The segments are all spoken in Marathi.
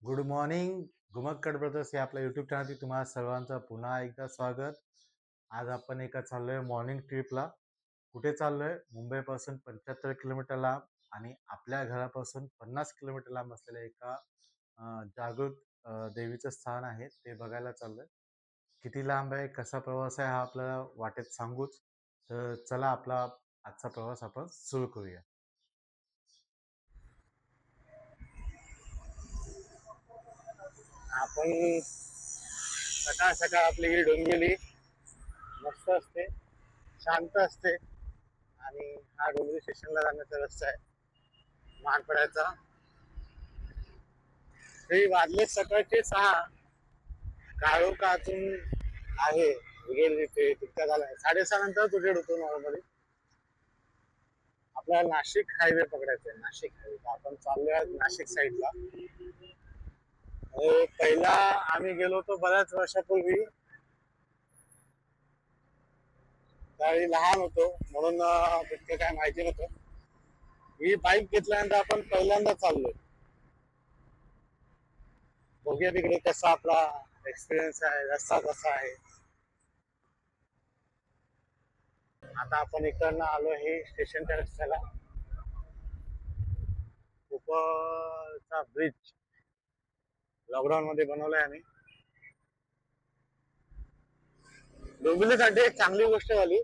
Good morning. गुमक्कड ब्रदर्स या आपल्या यूट्यूब चॅनलवरती तुम्हाला सर्वांचं पुन्हा एकदा स्वागत. आज आपण एका चाललोय मॉर्निंग ट्रिपला. कुठे चाललोय? मुंबईपासून 75 किलोमीटर लांब आणि आपल्या घरापासून 50 किलोमीटर लांब असलेल्या एका जागृत देवीचं स्थान आहे, ते बघायला चाललोय. किती लांब आहे, कसा प्रवास आहे, हा आपल्याला वाटेत सांगूच. तर चला, आपला आजचा प्रवास आपण सुरू करूया. आपण सकाळ सकाळ आपली ही डोंबिवली मस्त असते, शांत असते. आणि हा डोंबिवली स्टेशनला जाण्याचा रस्ता आहे महाडपड्याचा. हे वाजले सकाळचे 6. काळोख अजून आहे. उजेड तिथे तितका झालाय. 6:30 नंतर उजेड होतो नॉर्मली. आपल्याला नाशिक हायवे पकडायचा आहे. नाशिक हायवे आपण चाललोय आज नाशिक साईडला. पहिला आम्ही गेलो होतो बऱ्याच वर्षापूर्वी. त्यावेळी लहान होतो म्हणून तितकं काय माहिती नव्हतं. ही बाईक घेतल्यानंतर आपण पहिल्यांदा चाललोय. बघूया तिकडे कसा आपला एक्सपिरियन्स आहे, रस्ता कसा आहे. आता आपण इकडनं आलो हे स्टेशनच्या रस्त्याला. उपरचा ब्रिज लॉकडाऊन मध्ये बनवलाय आम्ही. डोंबिवलीसाठी एक चांगली गोष्ट झाली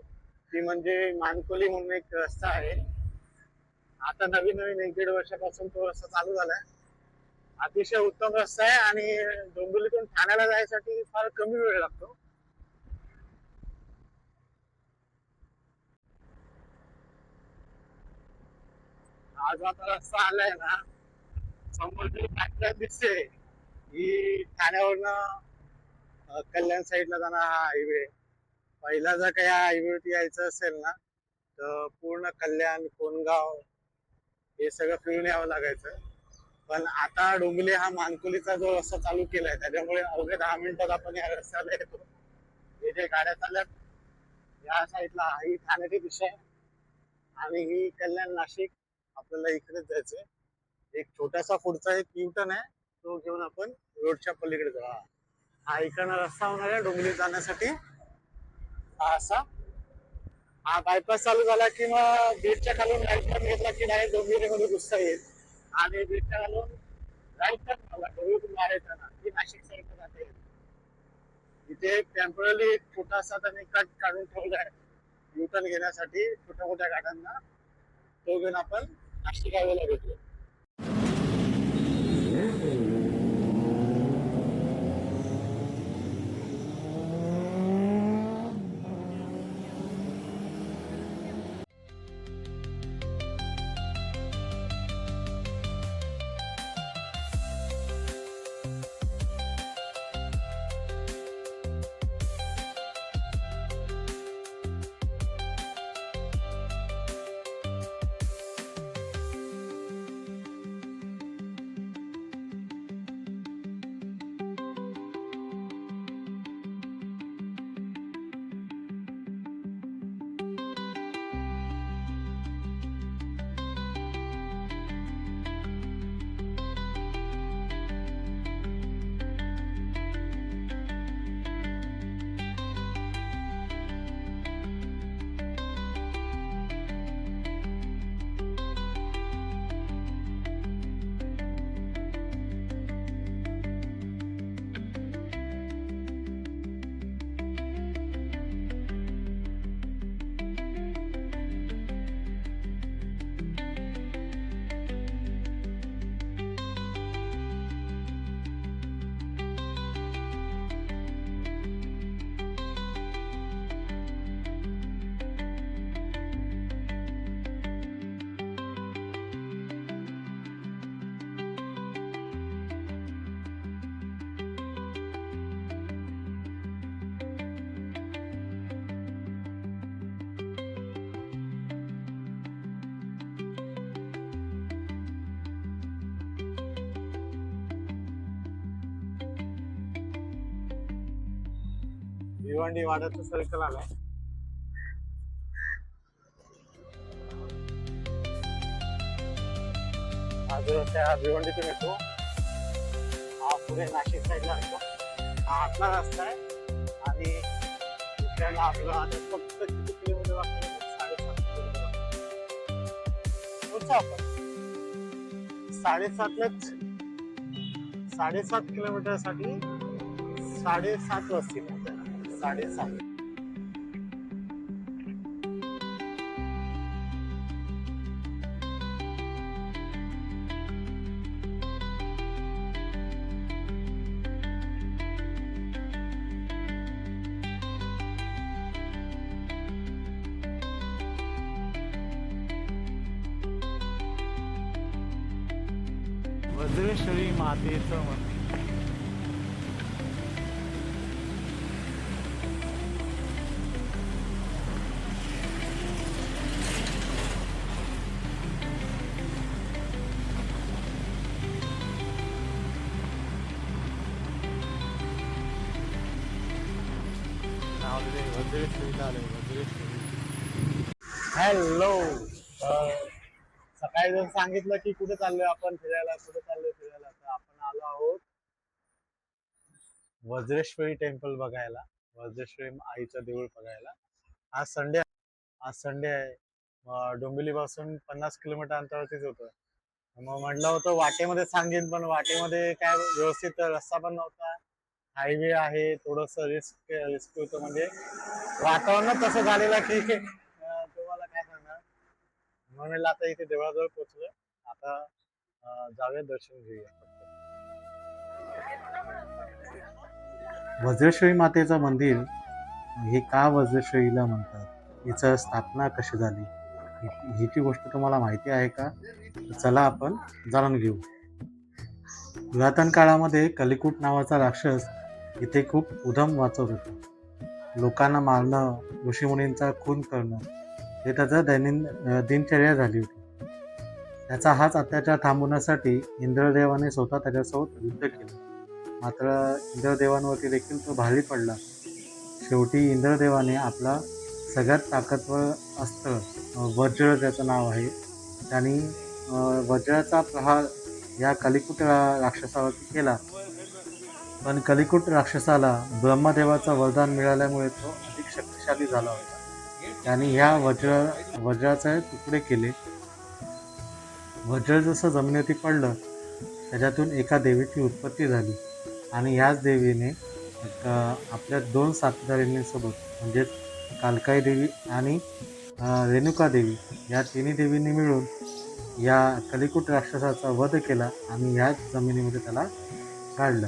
ती म्हणजे मानकोली म्हणून एक रस्ता आहे. आता नवीन नवीन 1-1.5 वर्षापासून तो रस्ता चालू झालाय. अतिशय उत्तम रस्ता आहे आणि डोंबिवलीतून ठाण्याला जायसाठी फार कमी वेळ लागतो. आज आता रस्ता आलाय ना, समोर जी पाईपलाईन दिसते ही ठाण्यावरनं कल्याण साईडला जाणार हा हायवे. पहिला जर काही हायवेवरती यायचं असेल ना तर पूर्ण कल्याण कोणगाव हे सगळं फिरून यावं लागायचं. पण आता डोंबिवली हा मानकोलीचा जो रस्ता चालू केलाय त्याच्यामुळे अवघ्या 10 मिनिटात आपण या रस्त्याला येतो. हे जे गाड्या चालल्यात या साईडला ही ठाण्याची दिशा आहे आणि ही कल्याण नाशिक. आपल्याला इकडेच जायचंय. एक छोटासा पुढचा एक युटर्न आहे, तो घेऊन आपण रोडच्या पलीकडे जाऊ. हा इकडनं रस्ता होणार आहे डोंबिवली जाण्यासाठी. हा असा हा बायपास चालू झाला की मग बीडच्या खालून राईट टर्न घेतला की डायरेक्ट डोंबिवलीमध्ये घुसता येईल. आणि बीडच्या खालून राईट टर्न झाला डोंबिवलीतून बाहेर येताना की नाशिक साईडला जाता येईल. इथे टेम्पररी एक छोटासा त्यांनी कट काढून ठेवलाय युटर्न घेण्यासाठी छोट्या मोठ्या गाड्यांना. तो घेऊन आपण नाशिक हायवेला भेटलो. भिवंडी वाड्याचं सर्कल आलाय. आज त्या भिवंडीतून येतो पुढे नाशिक साईडला असतो. हा आतला रस्ता आहे आणि दुसऱ्याला आपलं आता फक्त किती किलोमीटर लागतं? 7.5 किलोमीटर लागतं. पोहोचू आपण 7.5 किलोमीटर साठी 7.5 वस्ती म्हणतात. 7.5. वज्रेश्वरी मातेचं मंदिर. वज्रेश्वरीला आले. वज्रेश्वरी. हॅलो. सकाळी जर सांगितलं की कुठे चाललोय आपण फिरायला, कुठे चाललोय फिरायला, तर आपण आलो आहोत वज्रेश्वरी टेम्पल बघायला, वज्रेश्वरी आईचं देऊळ बघायला. आज संडे आहे. डोंबिवली पासून 50 किलोमीटर अंतरावरतीच होतं. मग म्हटलं होतं वाटेमध्ये सांगेन, पण वाटेमध्ये काय व्यवस्थित रस्ता पण नव्हता. हायवे आहे, थोडस रिस्क होतं. म्हणजे वातावरण तसं झालेलं की तुम्हाला काय सांगणार. म्हणून आता इथे देवळाजवळ पोहोचलोय. आता जाऊया, दर्शन घेऊया. वज्रेश्वरी मातेचं मंदिर हे का वज्रेश्वरीला म्हणतात, हिचं स्थापना कशी झाली, हिची गोष्ट तुम्हाला माहिती आहे का? चला आपण जाणून घेऊ. पुरातन काळामध्ये कलिकुट नावाचा राक्षस इथे खूप उधम वाचवत होता. लोकांना मारणं, ऋषीमुनींचा खून करणं हे त्याचं दिनचर्या झाली होती. त्याचा हाच अत्याचार थांबवण्यासाठी इंद्रदेवाने स्वतः त्याच्यासोबत युद्ध केलं. मात्र इंद्रदेवांवरती देखील तो भारी पडला. शेवटी इंद्रदेवाने आपला सगळ्यात ताकदवर अस्त्र वज्र, ज्याचं नाव आहे, त्यांनी वज्राचा प्रहार या कलिकुट राक्षसावरती केला. पण कलिकुट राक्षसाला ब्रह्मदेवाचं वरदान मिळाल्यामुळे तो अधिक शक्तिशाली झाला होता. त्याने ह्या वज्राचे तुकडे केले. वज्र जसं जमिनीवरती पडलं, त्याच्यातून एका देवीची उत्पत्ती झाली आणि ह्याच देवीने आपल्या 2 साथीदारांसोबत, म्हणजेच कालकाई देवी आणि रेणुका देवी, या तिन्ही देवींनी मिळून या कलिकुट राक्षसाचा वध केला आणि ह्याच जमिनीमध्ये त्याला काढलं.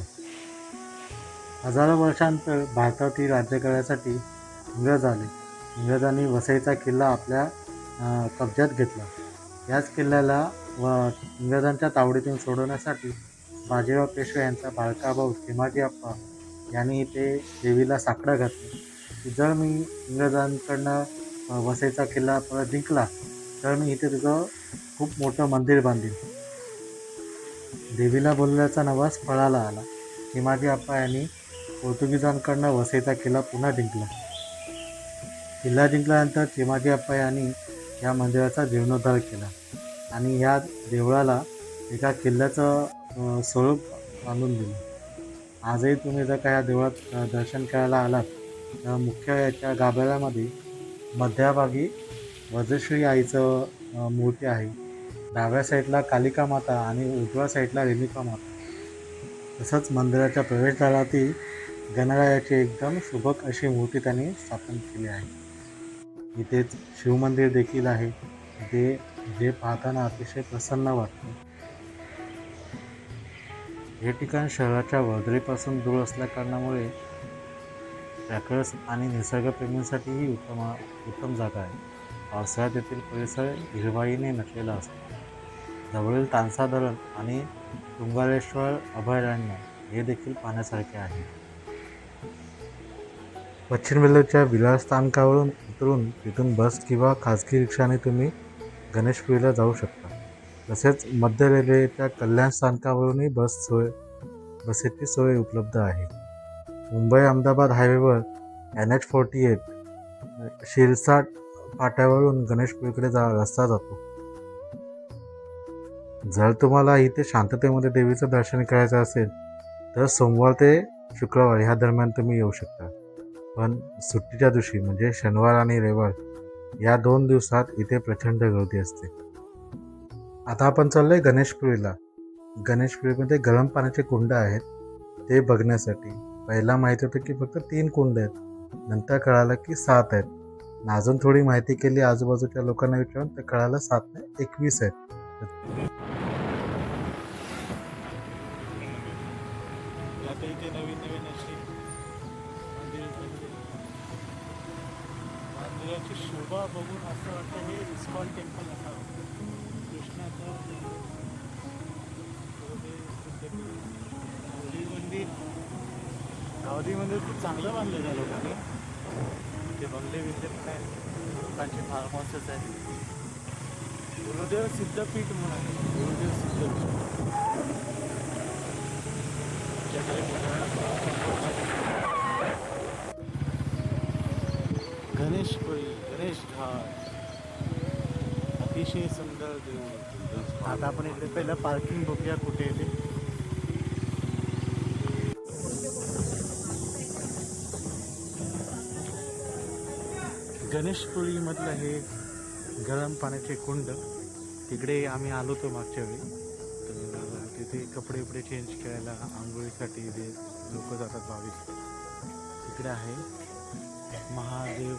हजारो वर्षांतर भारतावरती राज्य करण्यासाठी इंग्रज आले. इंग्रजांनी वसईचा किल्ला आपल्या कब्जात घेतला. याच किल्ल्याला इंग्रजांच्या तावडीतून सोडवण्यासाठी बाजीराव पेशवे यांचा बारका भाऊ चिमाजी अप्पा यांनी इथे देवीला साकडं घातलं की जर मी इंग्रजांकडनं वसईचा किल्ला परत जिंकला तर मी इथे तुझं खूप मोठं मंदिर बांधेन. देवीला बोलल्याचा नवाज फळाला आला. चिमाजी अप्पा यांनी पोर्तुगीजांकडनं वसईचा किल्ला पुन्हा जिंकला. किल्ला जिंकल्यानंतर चिमाजी अप्पा यांनी या मंदिराचा जीर्णोद्धार केला आणि या देवळाला एका किल्ल्याचं स्वरूप बांधून दिलं. आजही तुम्ही जर का या देवळात दर्शन करायला आलात तर मुख्य याच्या गाभाऱ्यामध्ये मध्यभागी वज्रेश्वरी आईचं मूर्ती आहे. डाव्या साईडला कालिका माता आणि उजव्या साईडला रेणुका माता. तसंच मंदिराच्या प्रवेशद्वारातील गणरायाची एकदम सुबक अशी मूर्ती त्यांनी स्थापन केली आहे. इथेच शिवमंदिर देखील आहे, जे पाहताना अतिशय प्रसन्न वाटतं. हे ठिकाण शहराच्या वर्दळीपासून दूर असल्याकारणामुळे ट्रॅकर्स आणि निसर्गप्रेमींसाठीही उत्तम जागा आहे. पावसाळ्यात येथील परिसर हिरवाईने नटलेला असतो. जवळील तानसा धरण आणि तुंगारेश्वर अभयारण्य हे देखील पाहण्यासारखे आहे. पश्चिम रेल्वेच्या विरार स्थानकावरून उतरून तिथून बस किंवा खाजगी रिक्षाने तुम्ही गणेशपुरीला जाऊ शकता. तसेच मध्य रेल्वेच्या कल्याण स्थानकावरूनही बसेची सोय उपलब्ध आहे. मुंबई अहमदाबाद हायवेवर NH48 शिरसाट फाट्यावरून गणेशपुरीकडे रस्ता जातो. जर तुम्हाला इथे शांततेमध्ये देवीचं दर्शन करायचं असेल तर सोमवार ते शुक्रवार ह्या दरम्यान तुम्ही येऊ शकता. पण सुट्टीच्या दिवशी म्हणजे शनिवार आणि रविवार या 2 दिवसात इथे प्रचंड गर्दी असते. आता आपण चाललोय गणेशपुरीला. गणेशपुरीमध्ये गरम पाण्याचे कुंड आहेत ते बघण्यासाठी. पहिला माहिती होतं की फक्त 3 कुंड आहेत. नंतर कळालं की 7 आहेत. आणि अजून थोडी माहिती केली आजूबाजूच्या लोकांना विचारून तर कळालं 7 नाही 21 आहेत. आता इथे नवीन नवीन अशी मंदिर मंदिराची शोभा बघून असं वाटतं हे इस्कॉन टेम्पल असावं. कृष्णाचं गावडी मंदिर गावडी मंदिर खूप चांगलं बांधलं त्या लोकांनी. ते बंगले बिंगले पण आहे, लोकांचे फार्म हाऊसेस आहेत. गुरुदेव सिद्धपीठ म्हणून आहे, गुरुदेव सिद्धपीठ. गणेशपुरी गणेश घाट अतिशय सुंदर देऊळ. आता आपण इकडे पहिलं पार्किंग बघूया कुठे आहे ते. गणेशपुरी मधलं हे गरम पाण्याचे कुंड. तिकडे आम्ही आलो होतो मागच्या वेळी. तर तिथे कपडे वपडे चेंज करायला आंघोळीसाठी इथे लोक जातात भाविक. तिकडे आहे महादेव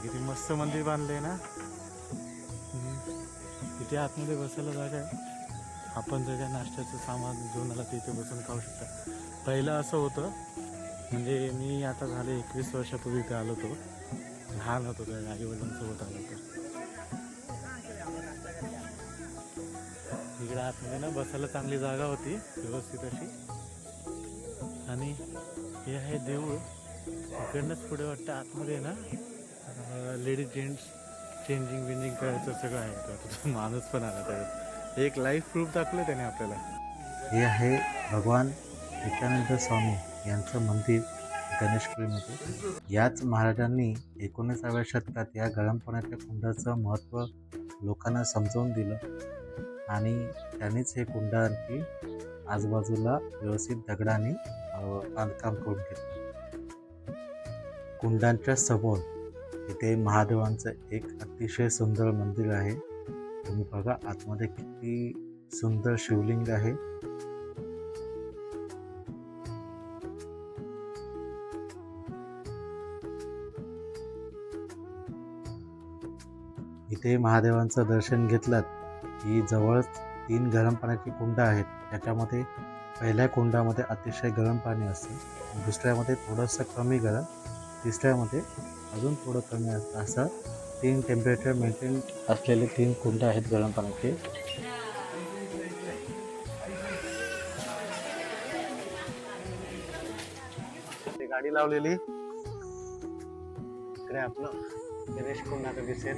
किती मस्त मंदिर बांधले ना. तिथे आतमध्ये बसायला जागा आहे. आपण जर काय नाश्त्याचं सामान घेऊन आला तिथे बसून खाऊ शकता. पहिलं असं होतं, म्हणजे मी आता झाले 21 वर्षापूर्वी इथे आलो होतो. लहान होतो त्या आई वडिलांसोबत आलो होतो. इकडे आतमध्ये ना बसायला चांगली जागा होती व्यवस्थित अशी. आणि हे आहे देऊळ. इकडनंच पुढे वाटतं आतमध्ये ना लेडीज जेंट्स चेंजिंग बिंजिंग करायचं सगळं आहे. तर माणूस पण आला त्याच्यात. एक लाईव्ह प्रूफ दाखवलं त्याने आपल्याला. हे आहे भगवान नित्यानंद स्वामी यांचं मंदिर गणेशपुरीमध्ये. याच महाराजांनी 19व्या शतकात या गरम पाण्याच्या कुंडाचं महत्त्व लोकांना समजावून दिलं आणि त्यांनीच हे कुंड आणखी आजूबाजूला व्यवस्थित दगडाने बांधकाम करून घेतलं. कुंडांच्या समोर इथे महादेवांचं एक अतिशय सुंदर मंदिर आहे. तुम्ही बघा आतमध्ये किती सुंदर शिवलिंग आहे. इथे महादेवांचं दर्शन घेतलं की जवळच 3 गरम पाण्याची कुंड आहेत. त्याच्यामध्ये पहिल्या कुंडामध्ये अतिशय गरम पाणी असते, दुसऱ्यामध्ये थोडंसं कमी गरम, तिसऱ्यामध्ये अजून थोडं कमी असतं. असं 3 टेम्परेचर मेंटेन असलेले 3 कुंड आहेत गरम पाण्याचे. गाडी लावलेली इकडे आपलं गणेश कुंड आता दिसेल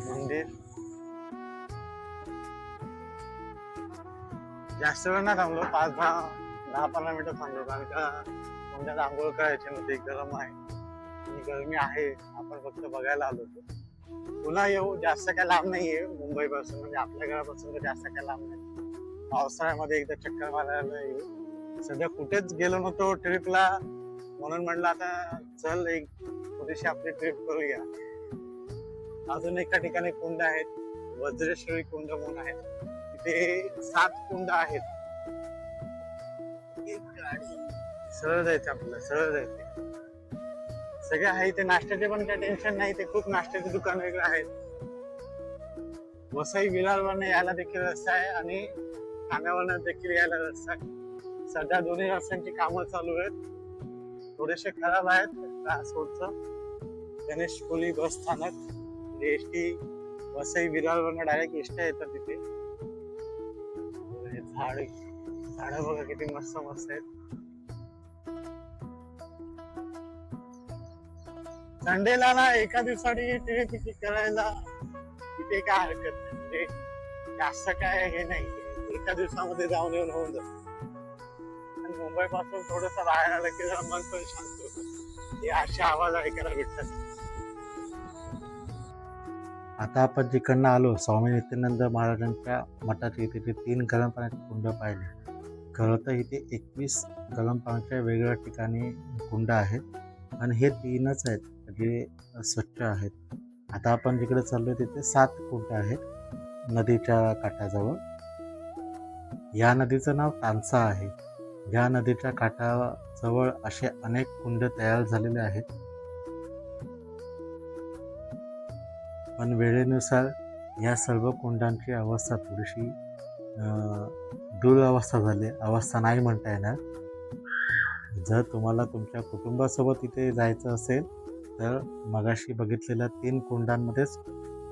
मंदिर. जास्त वेळ नाही थांबलो, 5-10-15 मिनिटं थांबलो, कारण का कुंडात आंघोळ करायची नव्हती. गरम आहे आणि गरमी आहे. आपण फक्त बघायला आलो होतो. पुन्हा येऊ. जास्त काय लांब नाहीये मुंबई पासून, म्हणजे आपल्या घरापासून तर जास्त काय लांब नाही. पावसाळ्यामध्ये एकदा चक्कर मारायला येऊ. सध्या कुठेच गेलो नव्हतो ट्रिपला, म्हणून म्हणलं आता चल एक थोडीशी आपली ट्रिप करूया. अजून एका ठिकाणी कुंड आहेत, वज्रेश्वरी कुंड म्हणून आहेत. तिथे 7 कुंड आहेत. सरळ जायचं आपल्याला, सरळ जायचं. सगळे आहे ते नाश्त्याचे, पण काही टेन्शन नाही. ते खूप नाश्त्याचे दुकान वगैरे आहेत. वसई विरारवरनं यायला देखील रस्ता आहे आणि ठाण्यावरनं देखील यायला रस्ता आहे. सध्या दोन्ही रस्त्यांची कामं चालू आहेत. थोडेसे खराब आहेत. ट्रान्सपोर्टचं गणेशपुरी बस स्थानक म्हणजे एसटी वसई विरारवरनं डायरेक्ट एसट्या येतात तिथे. झाडं बघा किती मस्त मस्त आहेत. संडेला ना एका दिवसासाठी ट्रिप करायला तिथे काय हरकत नाही. म्हणजे जास्त काय हे नाही, एका दिवसामध्ये जाऊन येऊन होऊन जात. आणि मुंबई पासून थोडस बाहेर आलं की जरा मन पण शांत होतं. हे असे आवाज ऐकायला भेटतात. आता आपण जिकडनं आलो स्वामी नित्यानंद महाराजांच्या मठाचे तिथे 3 गरम पाण्याचे कुंड पाहिले. खरं तर इथे 21 गरम पाण्याच्या वेगवेगळ्या ठिकाणी कुंड आहेत आणि हे 3च आहेत जे स्वच्छ आहेत. आता आपण जिकडे चाललोय तिथे 7 कुंड आहेत नदीच्या काठाजवळ. या नदीचं नाव तानसा आहे. या नदीच्या काठाजवळ असे अनेक कुंड तयार झालेले आहेत. पण वेळेनुसार या सर्व कुंडांची अवस्था थोडीशी दुरवस्था झाली. अवस्था नाही म्हणता येणार. जर तुम्हाला तुमच्या कुटुंबासोबत इथे जायचं असेल तर मगाशी बघितलेल्या 3 कुंडांमध्येच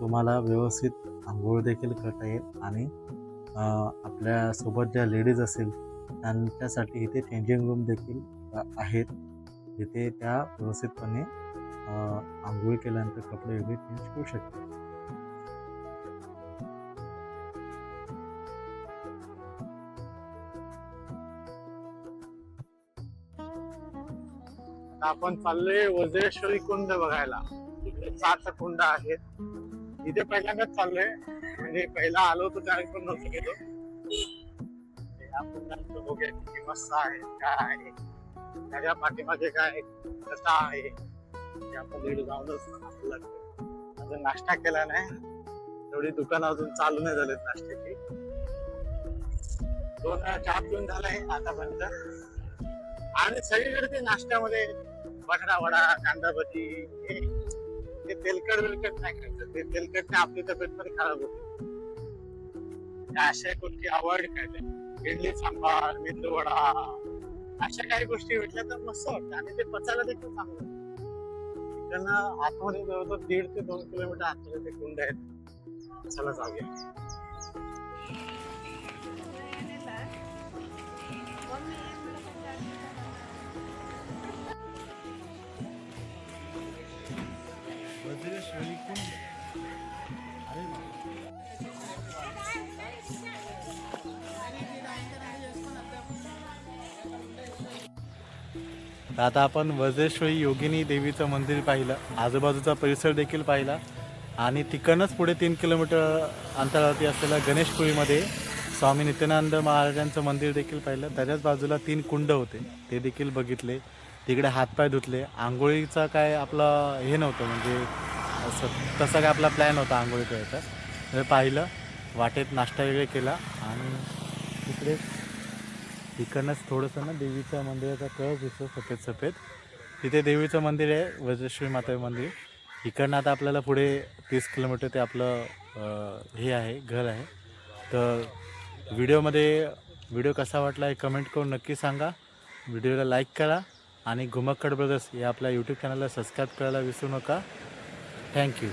तुम्हाला व्यवस्थित अंघोळ देखील करता येईल आणि आपल्यासोबत ज्या लेडीज असेल त्यांच्यासाठी इथे चेंजिंग रूम देखील आहेत, जिथे त्या व्यवस्थितपणे अंघोळ केल्यानंतर कपडे वगैरे चेंज करू शकतात. आता आपण चाललोय वज्रेश्वरी कुंड बघायला. इकडे 7 कुंड आहेत. इथे पहिल्यांदाच चाललोय, म्हणजे पहिला आलो होतो त्यावेळी पण नव्हतं गेलो. या कुंडांचं बघूया किती मस्त आहे, काय आहे, त्याच्या पाठीमागे काय कथा आहे ते आपण तिकडे जाऊनच आपल्याला कळेल. अजून नाश्ता केला नाही, एवढी दुकानं अजून चालू नाही झालेत नाश्त्याची. 2 वेळा चहा पिऊन झालाय आतापर्यंत. आणि सगळीकडे ते नाश्त्यामध्ये बटाटा वडा, कांदा भजी, ते तेलकट बिलकट नाही खायचं. ते तेलकटने आपली तब्येत पण खराब होते. अशा गोष्टी अवॉइड करायच्या. इडली सांबार, मेंदू वडा, अशा काही गोष्टी भेटल्या तर मस्त वाटतं आणि ते पचायला देखील चांगलं. तिकडनं आतमध्ये जवळजवळ 1.5 ते 2 किलोमीटर आतमध्ये ते कुंड आहेत. चला जाऊया. वज्रेश्वरी कुंड. अरे आता आपण वज्रेश्वरी योगिनी देवीचं मंदिर पाहिलं, आजूबाजूचा परिसर देखील पाहिला आणि तिकडनंच पुढे 3 किलोमीटर अंतरावरती असलेल्या गणेशपुरीमध्ये स्वामी नित्यानंद महाराजांचं मंदिर देखील पाहिलं. त्याच्याच बाजूला 3 कुंड होते, ते देखील बघितले. तिकडे हातपाय धुतले. आंघोळीचा काय आपला हे नव्हतं, म्हणजे असं तसा काय आपला प्लॅन होता आंघोळी करायचा. तर पाहिलं, वाटेत नाश्ता वगैरे केला आणि तिकडे तिकडनंच थोडंसं ना देवीच्या मंदिराचा कळस दिसतो सफेद. तिथे देवीचं मंदिर आहे, वज्रेश्वरी माता मंदिर. इकडनं आता आपल्याला पुढे 30 किलोमीटर ते आपलं हे आहे, घर आहे. तर व्हिडिओ कसा वाटला हे कमेंट करून नक्की सांगा. व्हिडिओला लाईक करा आणि घुमक्कड ब्रदर्स या आपल्या यूट्यूब चॅनलला सबस्क्राईब करायला विसरू नका. थँक्यू.